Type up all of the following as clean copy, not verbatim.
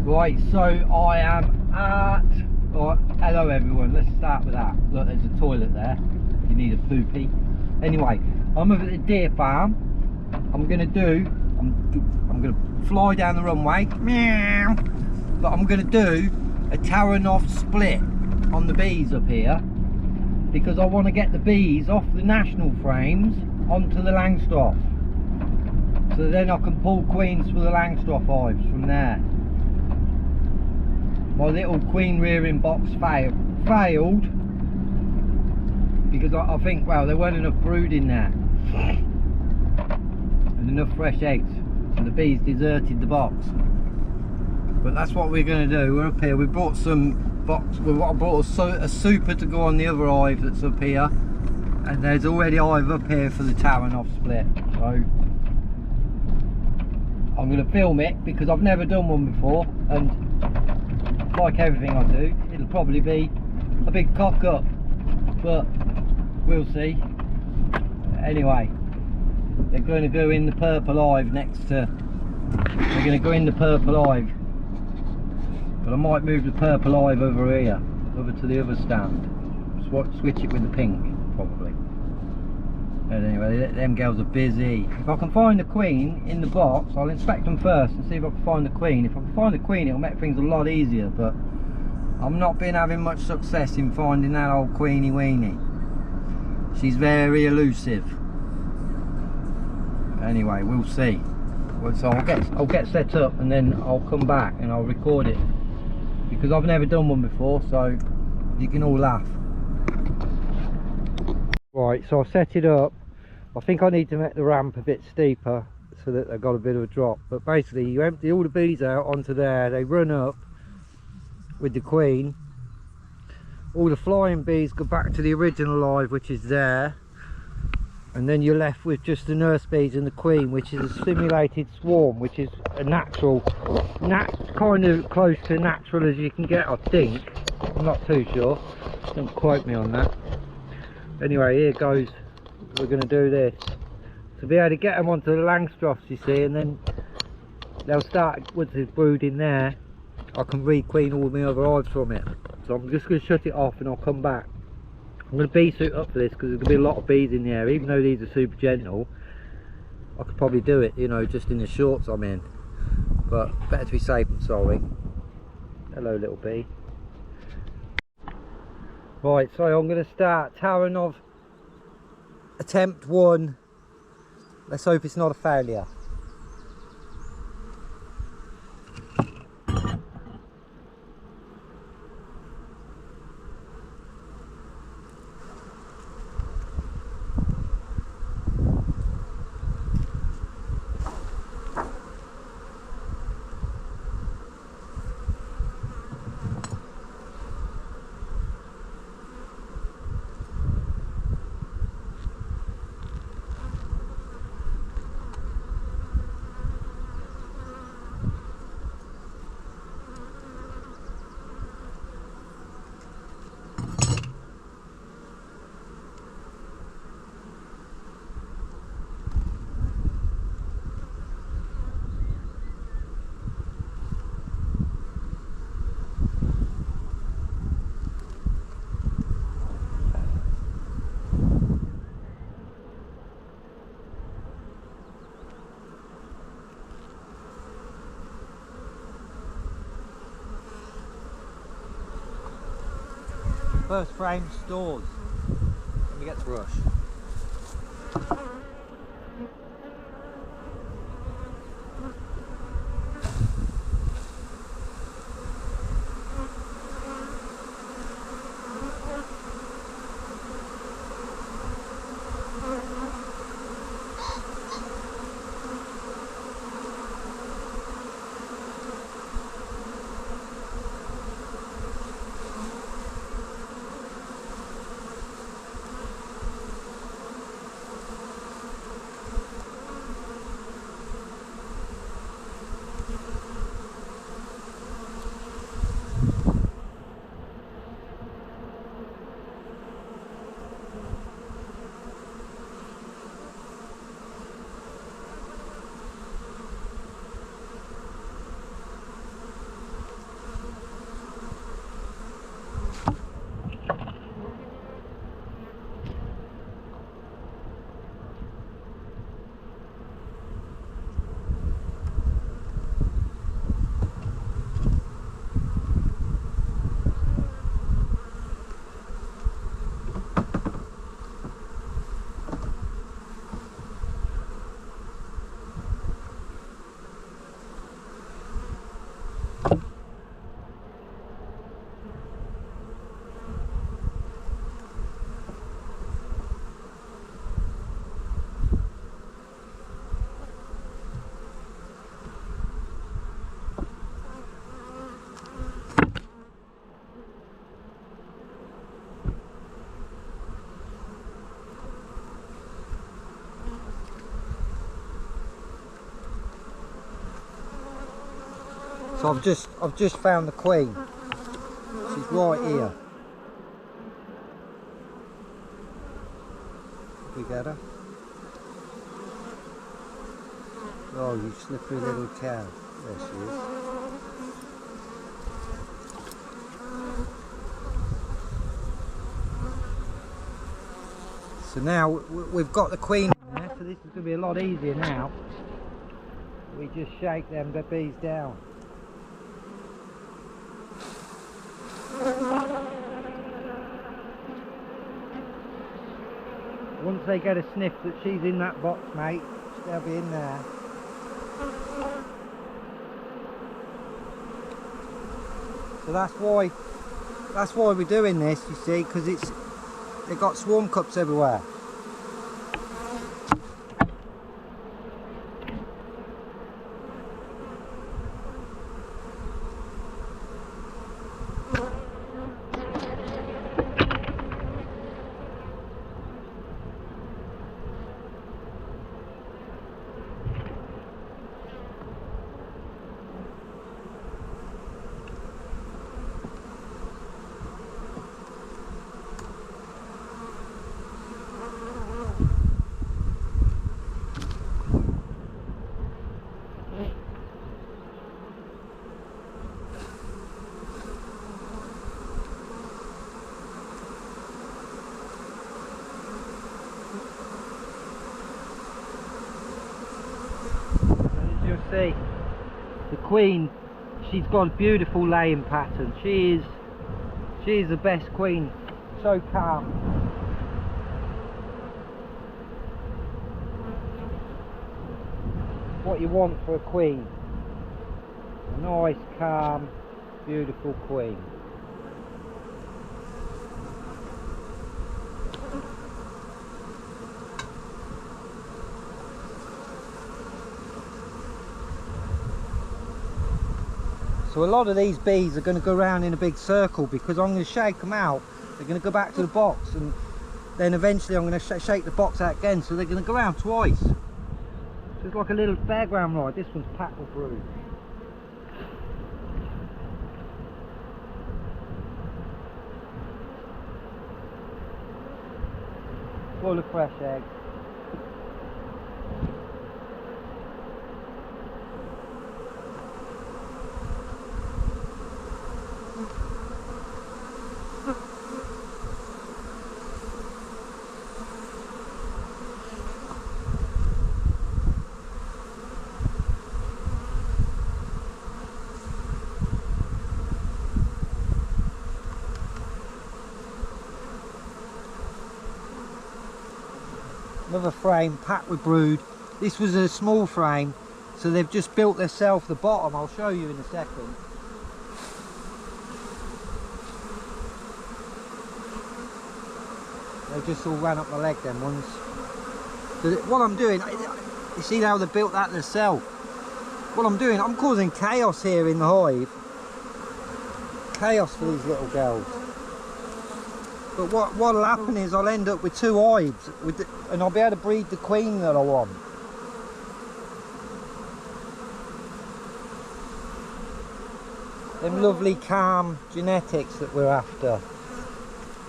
Right, so I am at... Right, hello everyone, let's start with that. Look, there's a toilet there. You need a poopy. Anyway, I'm over at the deer farm. I'm gonna fly down the runway. Meow. But I'm gonna do a Taranov split on the bees up here, because I want to get the bees off the national frames onto the Langstroth, so then I can pull queens for the Langstroth hives from there. My little queen rearing box failed because I think, well, there weren't enough brood in there and enough fresh eggs, so the bees deserted the box. But that's what we're going to do. We're up here. We brought some I brought a super to go on the other hive that's up here, and there's already a hive up here for the Taranov split. So I'm going to film it because I've never done one before, and like everything I do, it'll probably be a big cock up, but we'll see. Anyway, they're going to go in the purple hive they're going to go in the purple hive, but I might move the purple hive over here, over to the other stand, switch it with the pink probably. But anyway, them girls are busy. If I can find the queen in the box, I'll inspect them first and see if I can find the queen. If I can find the queen, it'll make things a lot easier, but I've not been having much success in finding that old queenie weenie. She's very elusive. Anyway, we'll see. So I'll get set up and then I'll come back and I'll record it, because I've never done one before, so you can all laugh. Right, so I've set it up. I think I need to make the ramp a bit steeper so that they've got a bit of a drop. But basically, you empty all the bees out onto there, they run up with the queen. All the flying bees go back to the original hive, which is there. And then you're left with just the nurse bees and the queen, which is a simulated swarm, which is a natural, kind of close to natural as you can get, I think. I'm not too sure, don't quote me on that. Anyway, here goes. We're going to do this to be able to get them onto the Langstroths, you see, and then they'll start, once there's brood in there, I can re-queen all my other hives from it. So I'm just going to shut it off and I'll come back. I'm going to bee suit up for this because there's going to be a lot of bees in the air. Even though these are super gentle, I could probably do it, you know, just in the shorts I'm in. But better to be safe than sorry. Hello, little bee. Right, so I'm going to start Taranov attempt 1. Let's hope it's not a failure. First frame stores. Let me get the brush. So I've just found the queen. She's right here. We get her. Oh, you slippery little cow. There she is. So now we've got the queen in there, so this is going to be a lot easier now. We just shake them bees down. Once they get a sniff that she's in that box, mate, they'll be in there. So that's why we're doing this, you see, because they've got swarm cups everywhere. See, the queen, she's got a beautiful laying pattern. She is the best queen. So calm. What you want for a queen. A nice, calm, beautiful queen. So a lot of these bees are going to go around in a big circle because I'm going to shake them out. They're going to go back to the box, and then eventually I'm going to shake the box out again, so they're going to go around twice. So it's like a little fairground ride. This one's packed with brood. Full of fresh eggs. Another frame packed with brood. This was a small frame, so they've just built themselves the bottom. I'll show you in a second. They just all ran up my leg, them ones. So what I'm doing, you see how they built that themselves. What I'm doing, I'm causing chaos here in the hive. Chaos for these little girls. But what'll happen is I'll end up with two hives, and I'll be able to breed the queen that I want. Them lovely calm genetics that we're after.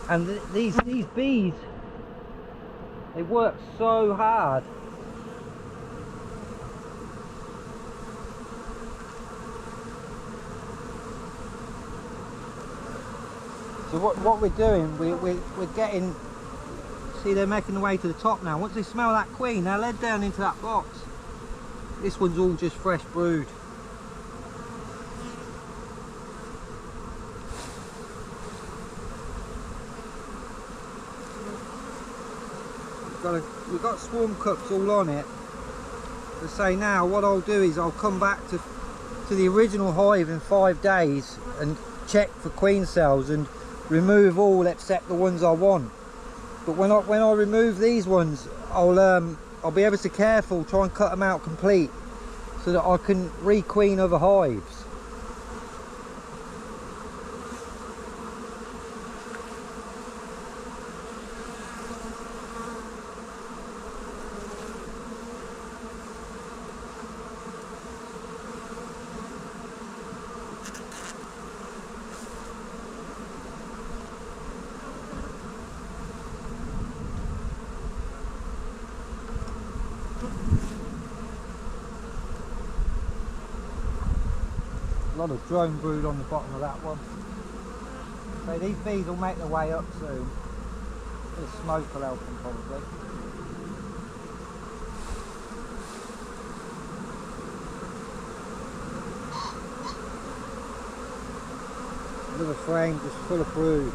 And these bees, they work so hard. So what we're doing, we're getting, see, they're making their way to the top now. Once they smell that queen, they're led down into that box. This one's all just fresh brood. We've got swarm cups all on it. To say now, what I'll do is I'll come back to the original hive in 5 days and check for queen cells and remove all except the ones I want. But when I remove these ones, I'll be ever so careful, try and cut them out complete so that I can re-queen other hives. lot of drone brood on the bottom of that one. So these bees will make their way up soon. The smoke will help them probably. Another frame just full of brood.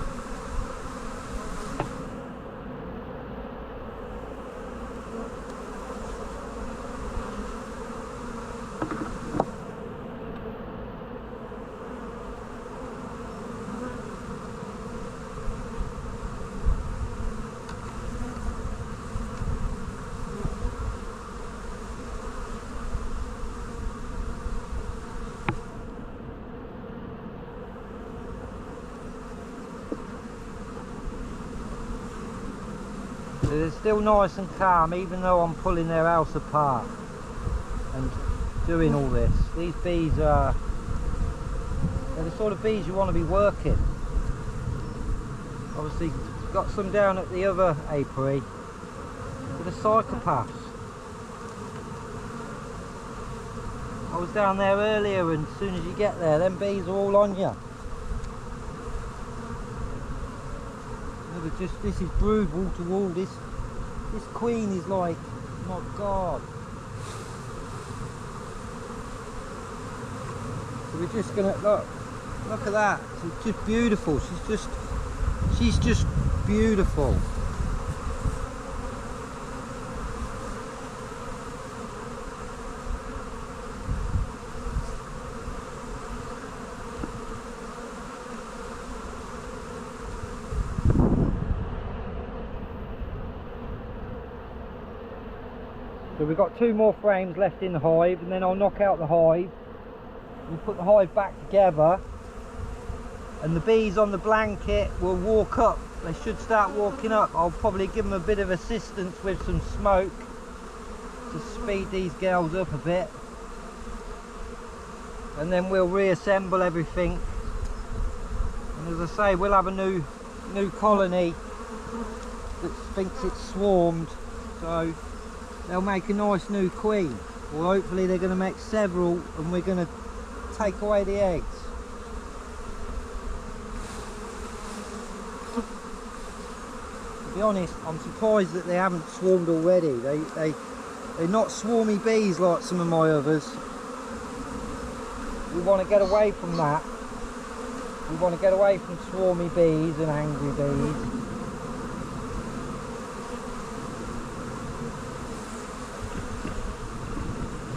They're still nice and calm even though I'm pulling their house apart and doing all this. These bees are, they're the sort of bees you want to be working. Obviously got some down at the other apiary with the psychopaths. I was down there earlier and as soon as you get there them bees are all on you. Just, this is brood wall to wall. This queen is like, my God. So we're just gonna look at that. She's just beautiful. She's just beautiful. So we've got 2 more frames left in the hive, and then I'll knock out the hive. We'll put the hive back together, and the bees on the blanket will walk up. They should start walking up. I'll probably give them a bit of assistance with some smoke to speed these girls up a bit, and then we'll reassemble everything. And as I say, we'll have a new colony that thinks it's swarmed. So they'll make a nice new queen, or hopefully they're going to make several and we're going to take away the eggs. To be honest, I'm surprised that they haven't swarmed already. They're not swarmy bees like some of my others. We want to get away from that. We want to get away from swarmy bees and angry bees.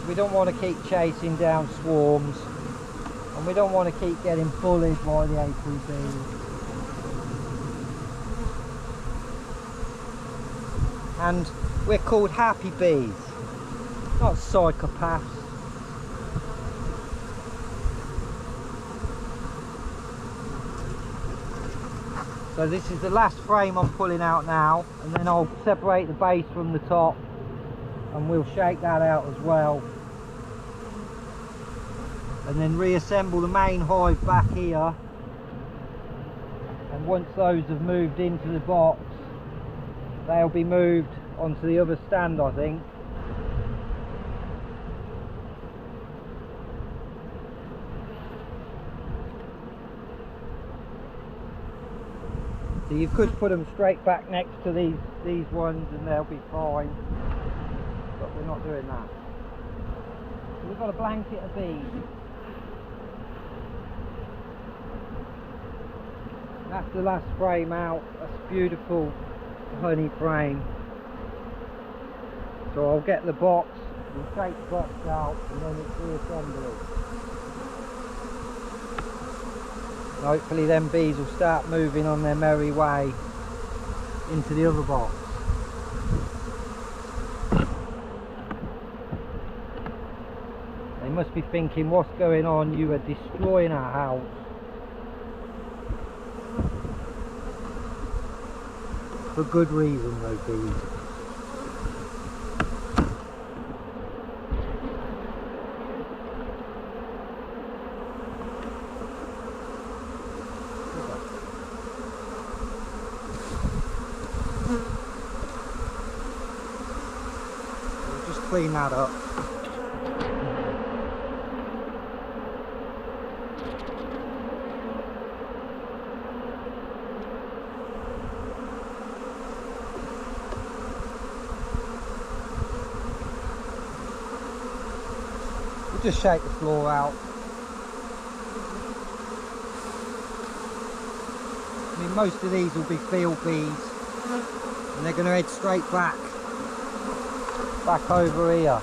We don't want to keep chasing down swarms, and we don't want to keep getting bullied by the apiary bees. And we're called happy bees, not psychopaths. So this is the last frame I'm pulling out now, and then I'll separate the base from the top and we'll shake that out as well. And then reassemble the main hive back here, and once those have moved into the box they'll be moved onto the other stand, I think. So you could put them straight back next to these ones and they'll be fine, but we're not doing that. So we've got a blanket of bees. That's the last frame out. That's a beautiful honey frame. So I'll get the box, we'll take the box out, and then it's reassembly. Hopefully them bees will start moving on their merry way into the other box. They must be thinking, what's going on? You are destroying our house. For good reason though, bees. We'll just clean that up. We'll just shake the floor out. I mean, most of these will be field bees, and they're going to head straight back over here.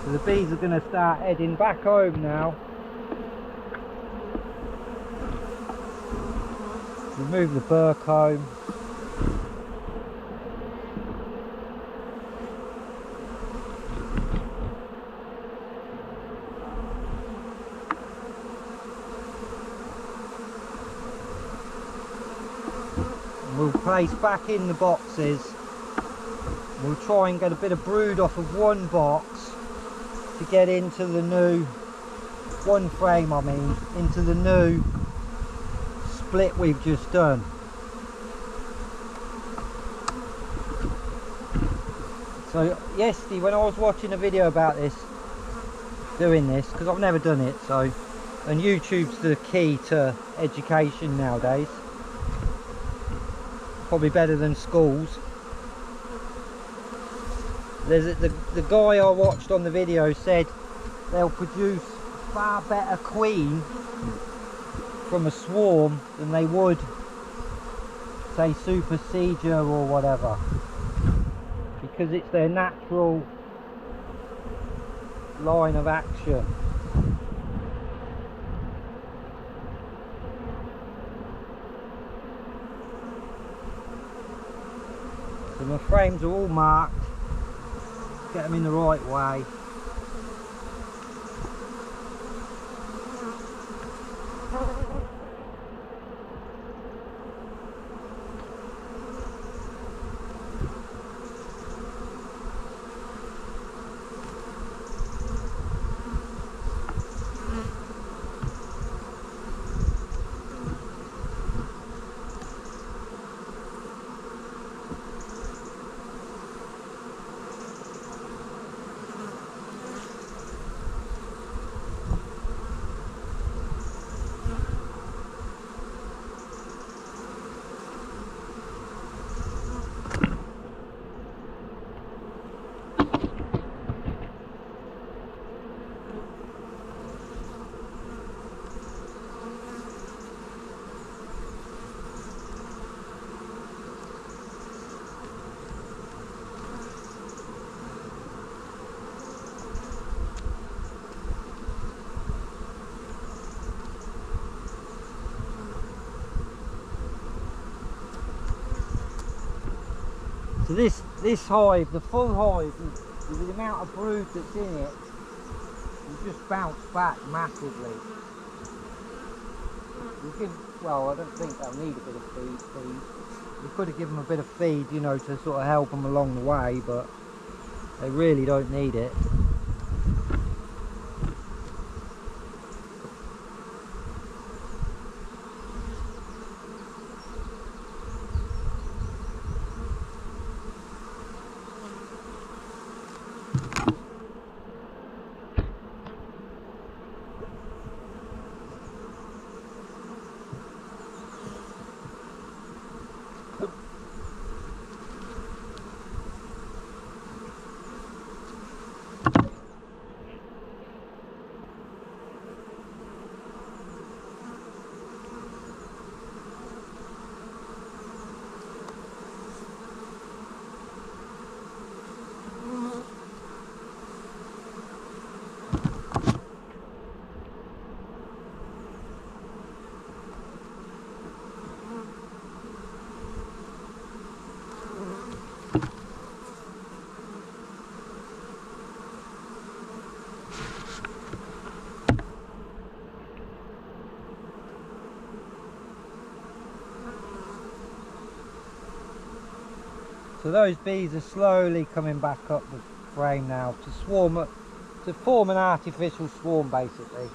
So the bees are going to start heading back home now. Remove the burr comb. We'll place back in the boxes. We'll try and get a bit of brood off of one box to get into the new, one frame I mean, into the new split we've just done. So yesterday when I was watching a video about this, doing this, because I've never done it, so, and YouTube's the key to education nowadays, probably better than schools. There's the guy I watched on the video said they'll produce far better queen from a swarm than they would, say, super seeger or whatever, because it's their natural line of action. So my frames are all marked. Get them in the right way. So this hive, the full hive, with the amount of brood that's in it, will just bounce back massively. Well, I don't think they'll need a bit of feed. We could have given them a bit of feed, you know, to sort of help them along the way, but they really don't need it. So those bees are slowly coming back up the frame now to swarm, to form an artificial swarm basically.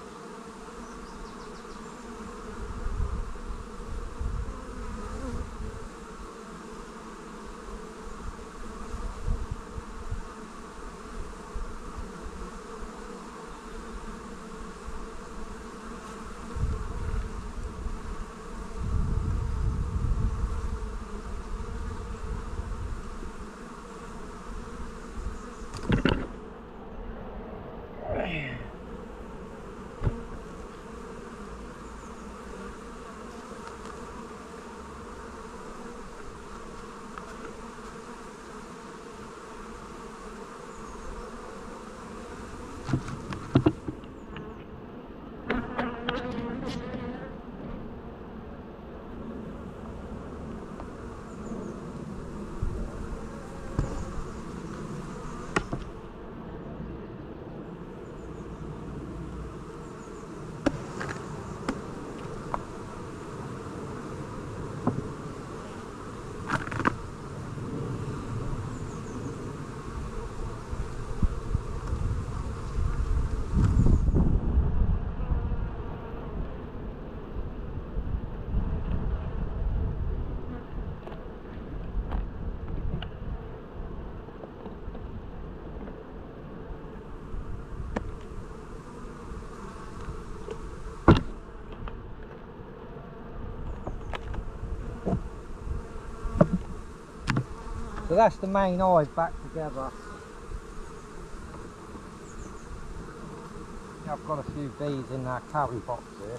So that's the main hive back together. I've got a few bees in that carry box here.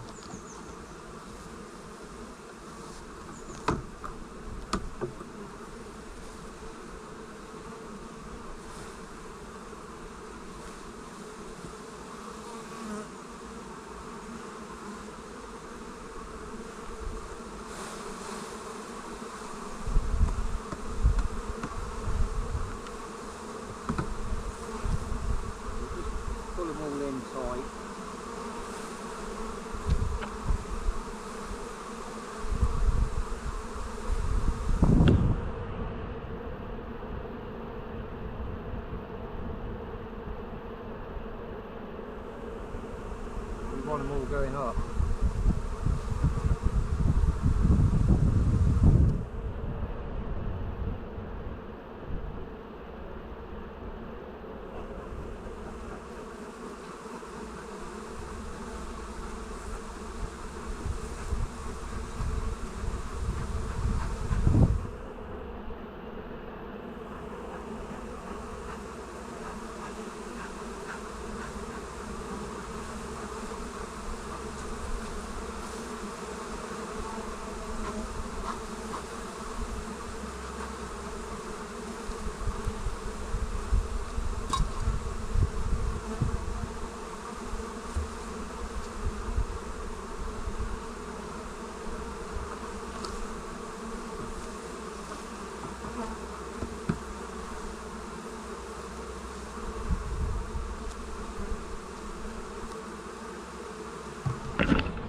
Pull them all in tight. We want them all going up.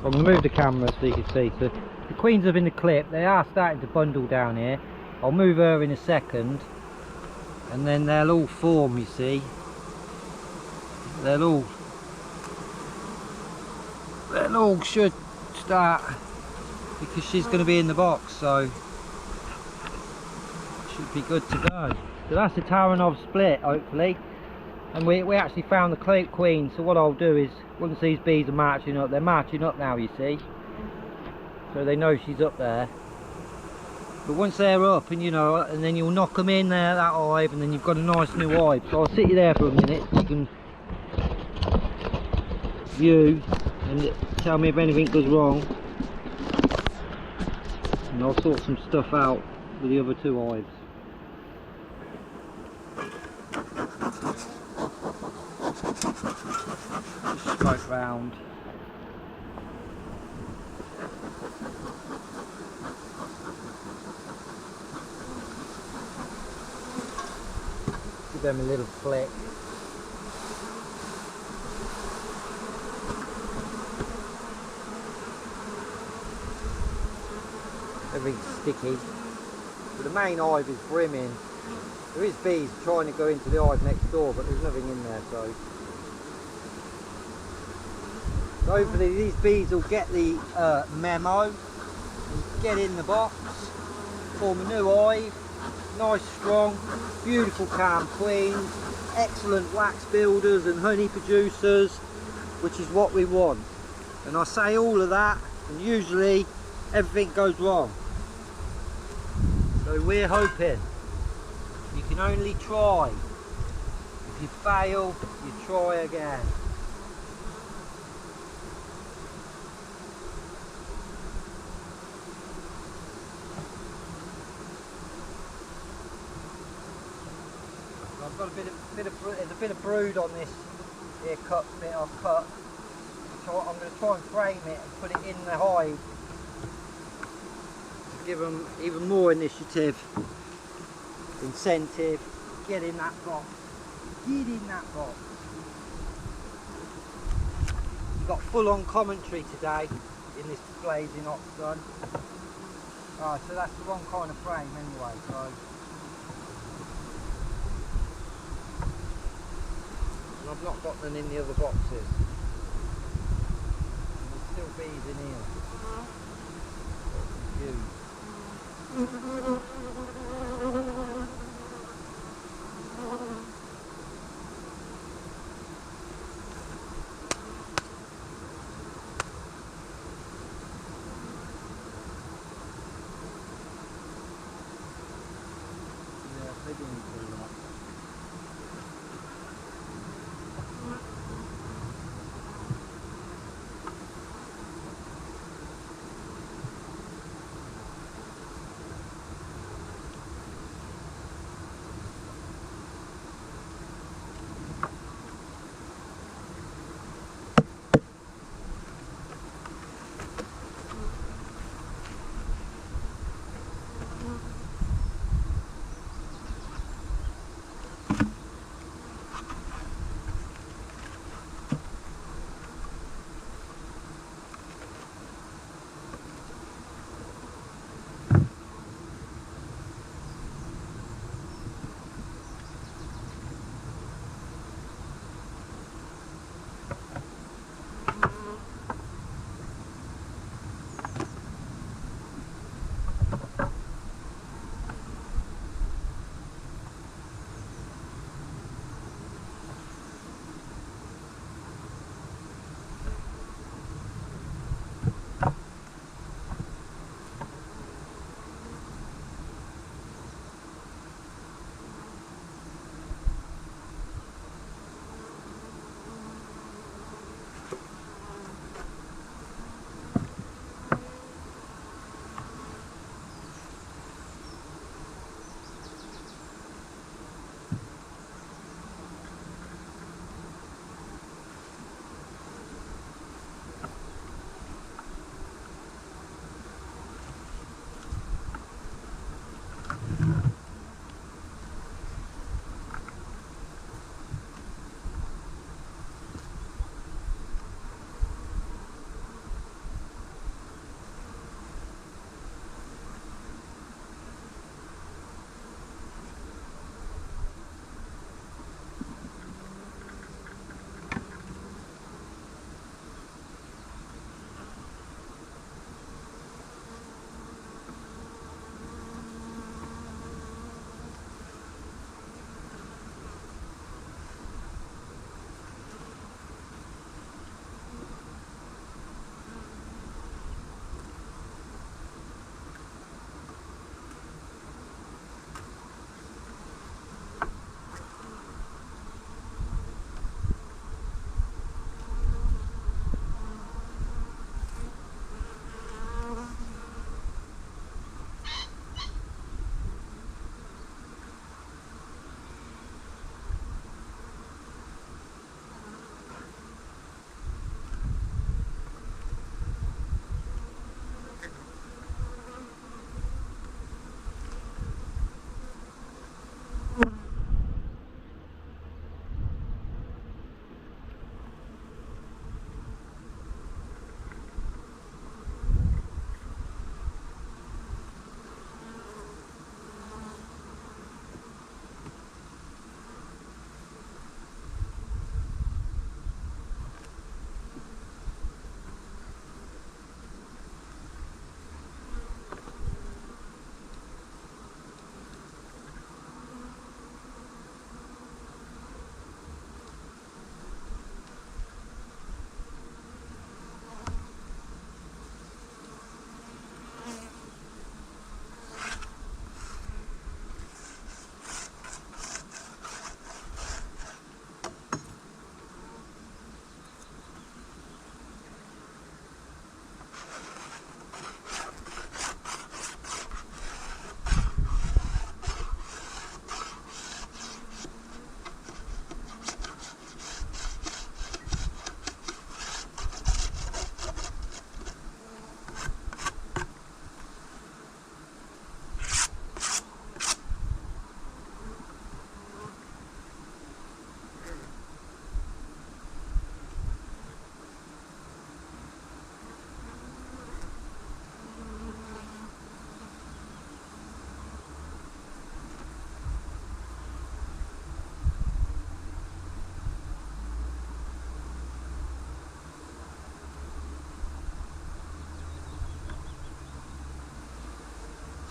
I'm going to move the camera so you can see. So the queens are in the clip, they are starting to bundle down here. I'll move her in a second and then they'll all form, you see. They'll all should start, because she's going to be in the box, so should be good to go. So that's the Taranov split, hopefully. And we actually found the queen, so what I'll do is, once these bees are marching up, they're marching up now, you see, so they know she's up there. But once they're up, and you know, and then you'll knock them in there, that hive, and then you've got a nice new hive. So I'll sit you there for a minute so you can view and tell me if anything goes wrong, and I'll sort some stuff out with the other two hives. Just smoke round. Give them a little flick. Everything's sticky. the main hive is brimming. There is bees trying to go into the hive next door, but there's nothing in there, so hopefully these bees will get the memo and get in the box, form a new hive, nice, strong, beautiful calm queens, excellent wax builders and honey producers, which is what we want. And I say all of that, and usually everything goes wrong. So we're hoping. You can only try. If you fail, you try again. I've got there's a bit of brood on this here bit I've cut. So I'm going to try and frame it and put it in the hive to give them even more initiative, incentive. Get in that box. Get in that box. You've got full-on commentary today in this blazing hot sun. Alright, so that's the wrong kind of frame anyway. So. And I've not got them in the other boxes. And there's still bees in here. Yeah, they didn't do that.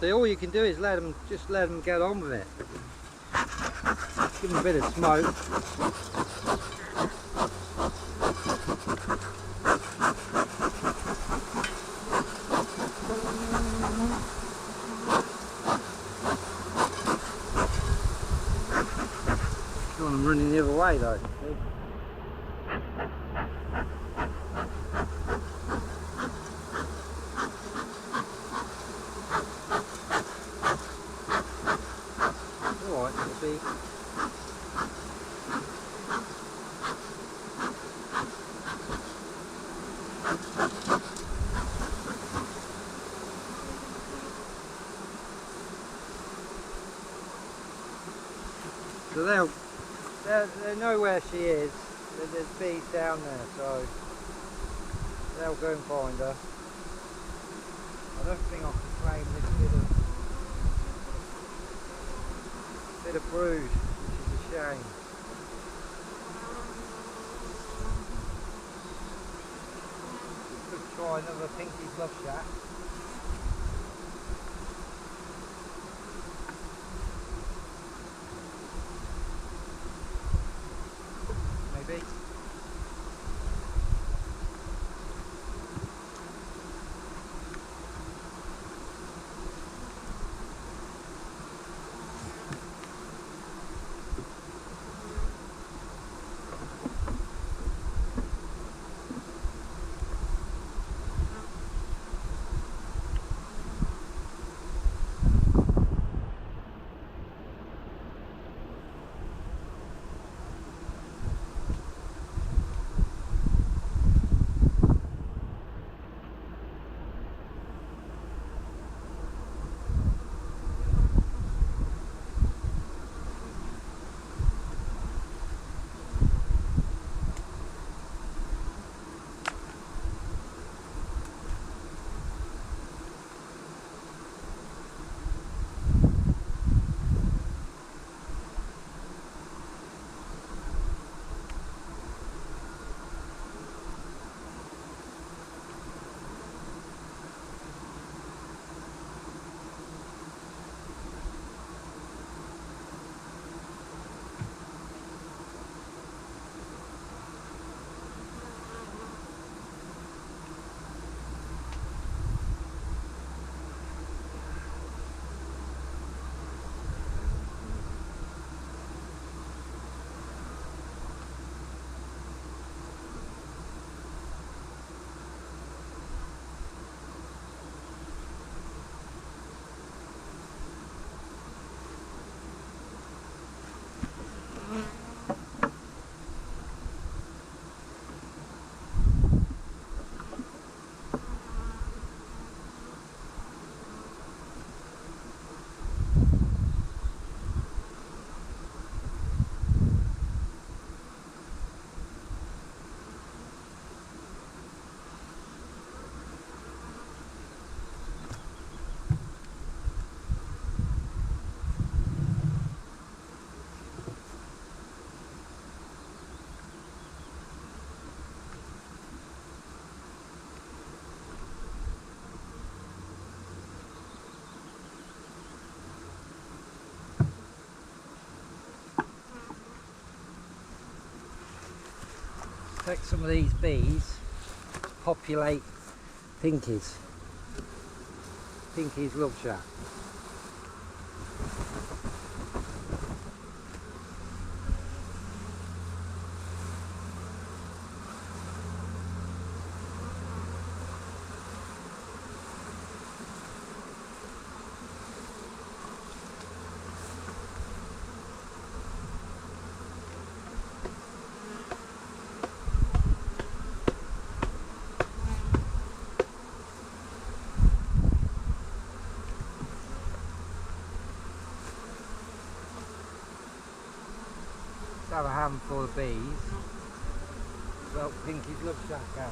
So all you can do is just let them get on with it. Give them a bit of smoke. Don't want them running the other way though. Alright, it'll be. So they know where she is. There's bees down there, so they'll go and find her. I don't think I can claim this bit of brood, which is a shame. We could try another Pinky's Love Shack. Maybe. Take some of these bees to populate Pinky's Love Shack. Have a handful of bees. Well, Pinky's Love Shack out.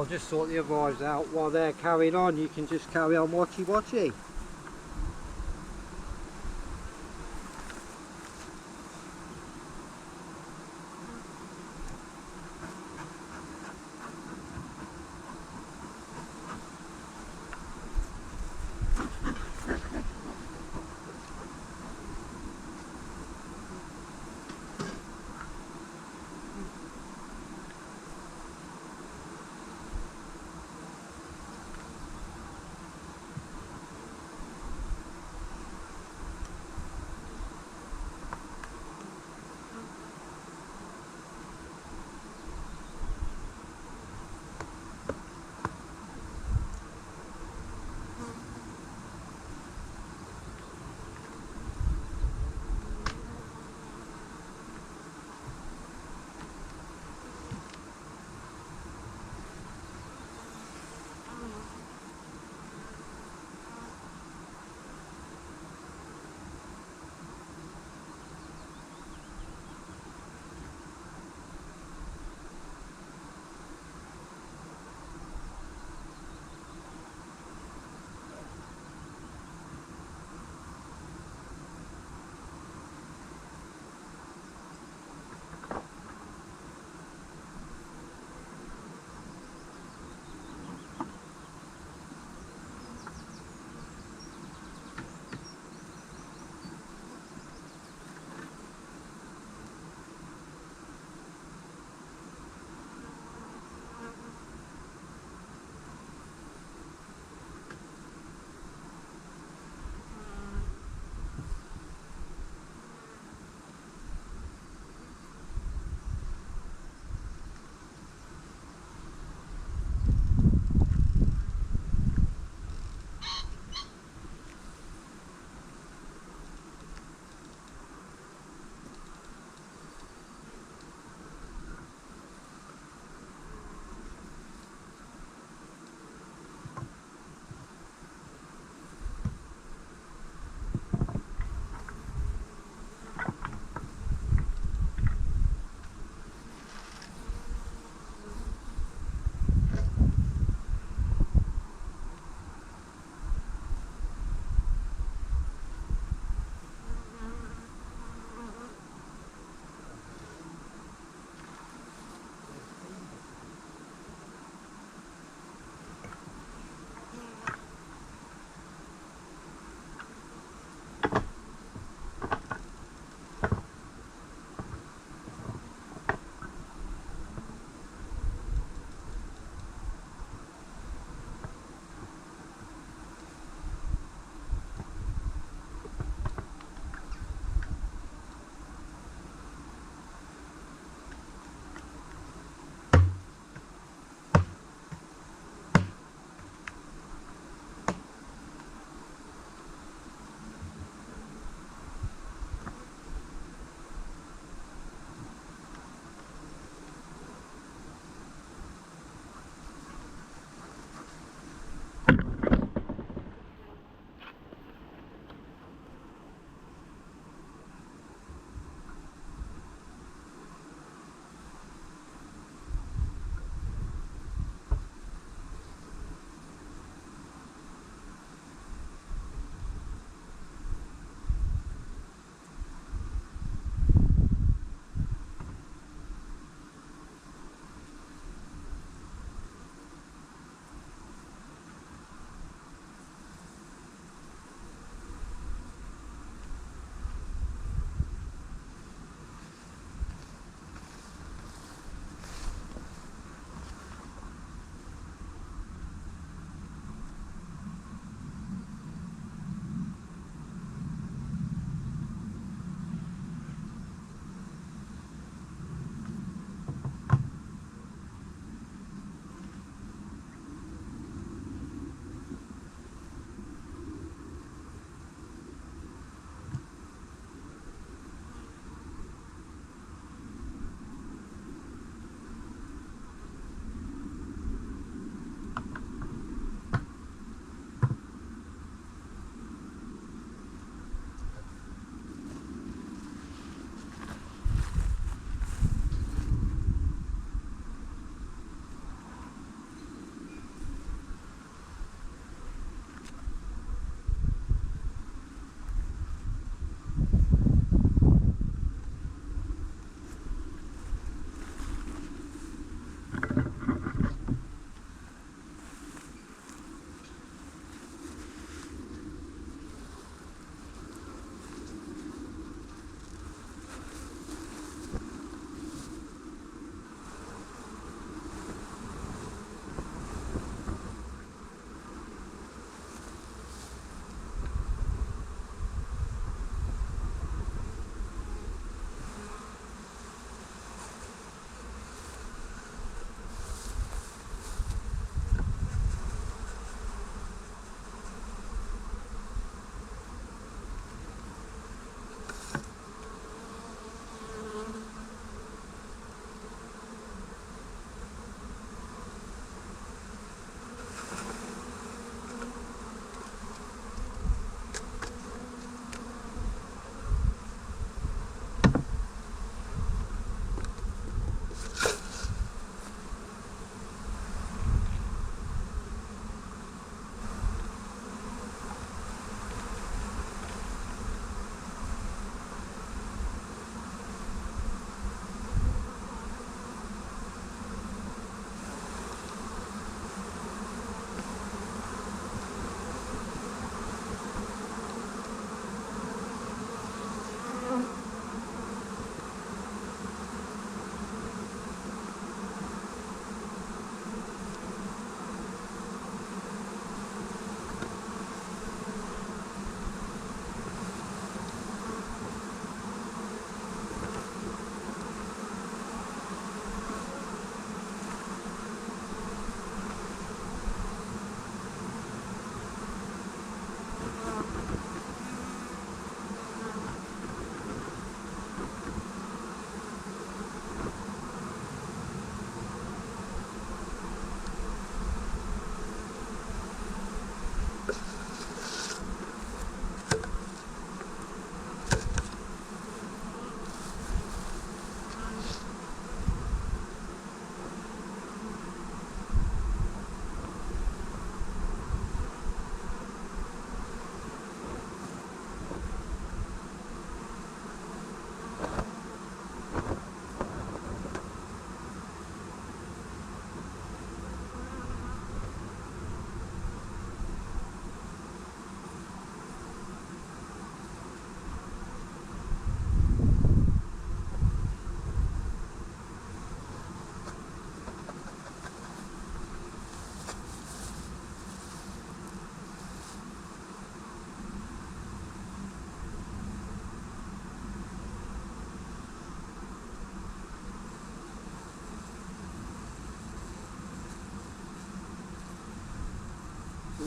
just sort the other hives out while they're carrying on. You can just carry on watchy.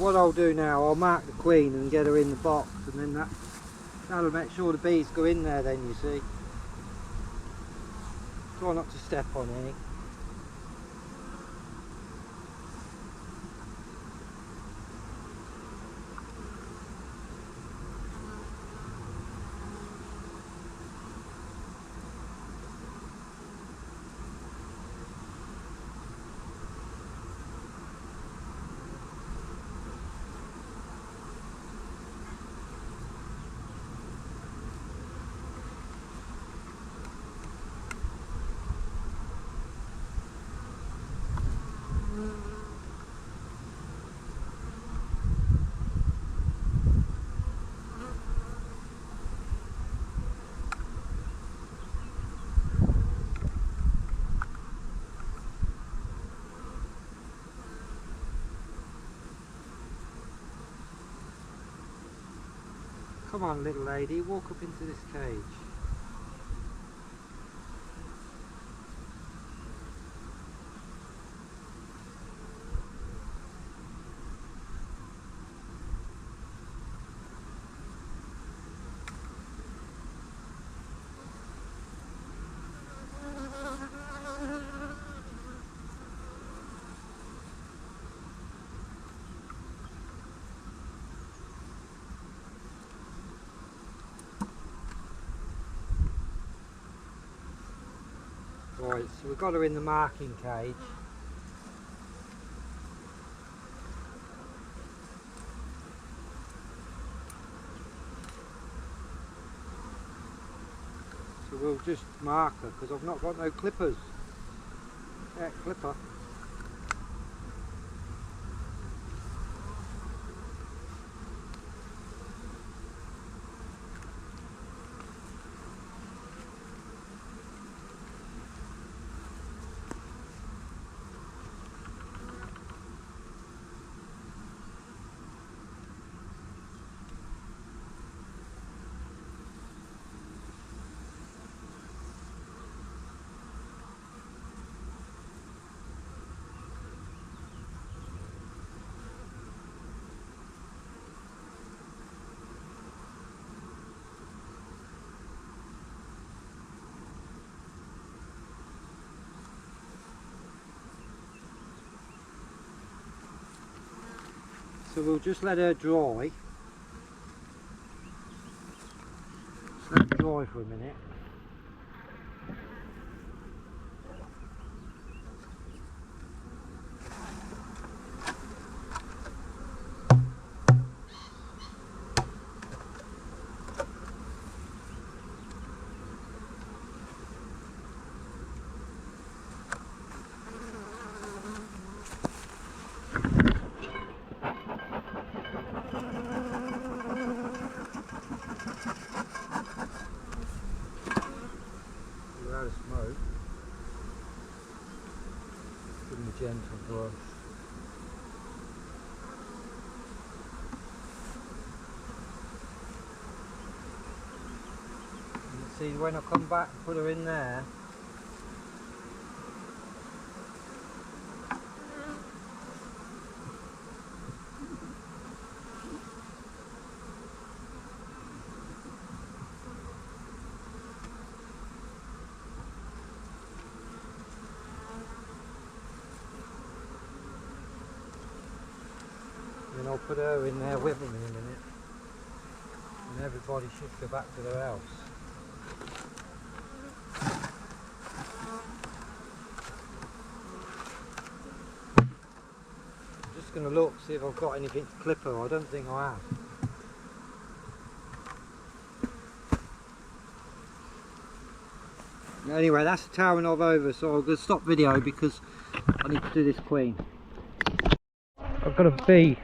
what I'll do now, I'll mark the queen and get her in the box, and then that'll make sure the bees go in there then, you see. Try not to step on any. Come on, little lady, walk up into this cage. Right, so we've got her in the marking cage. So we'll just mark her because I've not got no clippers. Yeah, clipper. So we'll just let her dry. Just let her dry for a minute. Smoke. Give them a gentle brush. You see, when I come back and put her in there, and I'll put her in there with them in a minute, and everybody should go back to their house. I'm just going to look, see if I've got anything to clip her. I don't think I have. Anyway, that's the Taranov over, so I'm going to stop video because I need to do this queen. I've got a bee.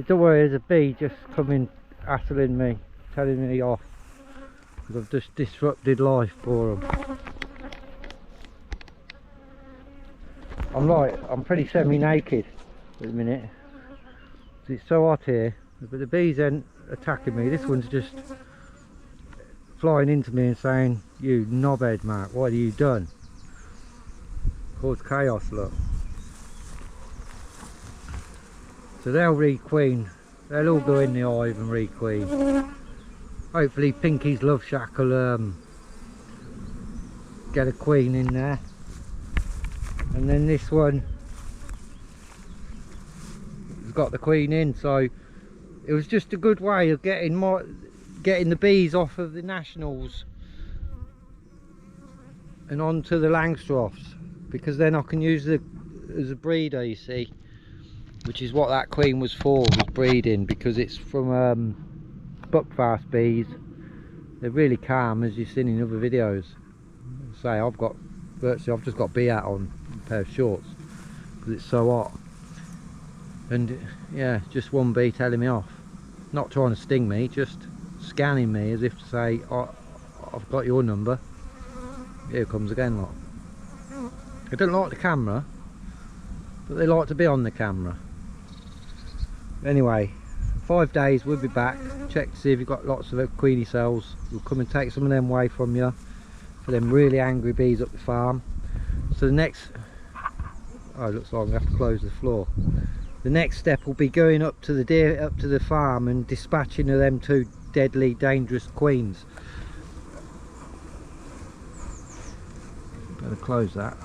Don't worry, there's a bee just coming hassling me, telling me off because I've just disrupted life for them. I'm pretty semi-naked at the minute. It's so hot here, but the bees ain't attacking me. This one's just flying into me and saying, "You knobhead, Mark, what have you done?" Caused chaos, look. So they'll requeen. They'll all go in the hive and requeen. Hopefully Pinky's Love Shack will get a queen in there. And then this one has got the queen in, so it was just a good way of getting the bees off of the nationals and onto the Langstroths, because then I can use it as a breeder, you see, which is what that queen was for, was breeding, because it's from buckfast bees. They're really calm, as you've seen in other videos. Say I've just got bee hat on, a pair of shorts, because it's so hot. And yeah, just one bee telling me off, not trying to sting me, just scanning me as if to say, oh, I've got your number. Here comes again, lot. They don't like the camera, but they like to be on the camera. Anyway, 5 days we'll be back, check to see if you've got lots of queenie cells. We'll come and take some of them away from you for them really angry bees up the farm. So the next, oh, it looks like I'm going to have to close the floor. The next step will be going up to the farm and dispatching of them 2 deadly dangerous queens. Better close that.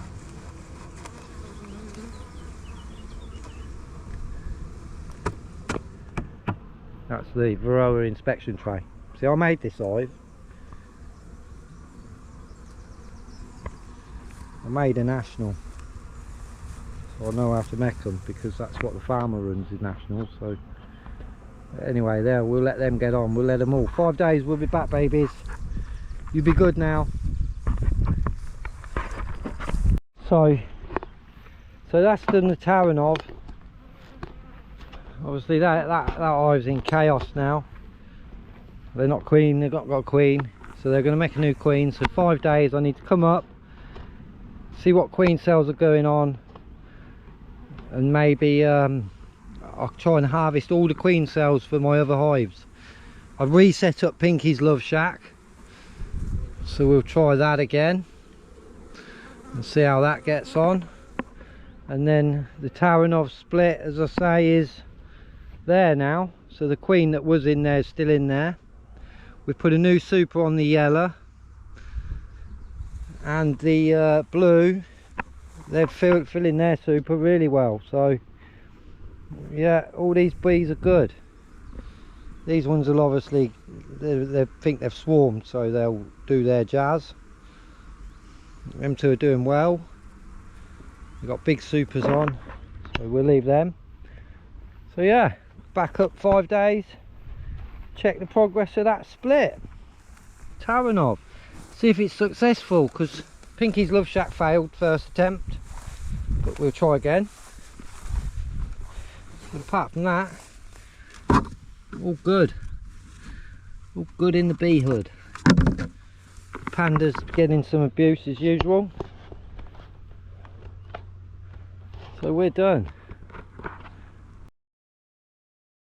That's the Varroa inspection tray. See, I made this hive. I made a national, so I know how to make them, because that's what the farmer runs, is nationals. So anyway, there, we'll let them get on. We'll let them all. 5 days we'll be back, babies. You be good now. So that's done the Taranov. Obviously that hive's in chaos now. They're not queen, they've not got a queen, so they're going to make a new queen. So 5 days I need to come up, see what queen cells are going on, and maybe I'll try and harvest all the queen cells for my other hives. I've reset up Pinky's Love Shack, so we'll try that again and see how that gets on. And then the Taranov split, as I say, is there now, so the queen that was in there is still in there. We've put a new super on the yellow, and the blue, they're filling their super really well. So yeah, all these bees are good. These ones will obviously, they think they've swarmed, so they'll do their jazz. Them 2 are doing well. We've got big supers on, so we'll leave them. So yeah, back up 5 days, check the progress of that split. Taranov, see if it's successful, because Pinky's Love Shack failed first attempt, but we'll try again. But apart from that, all good in the bee hood. Panda's getting some abuse as usual, so we're done.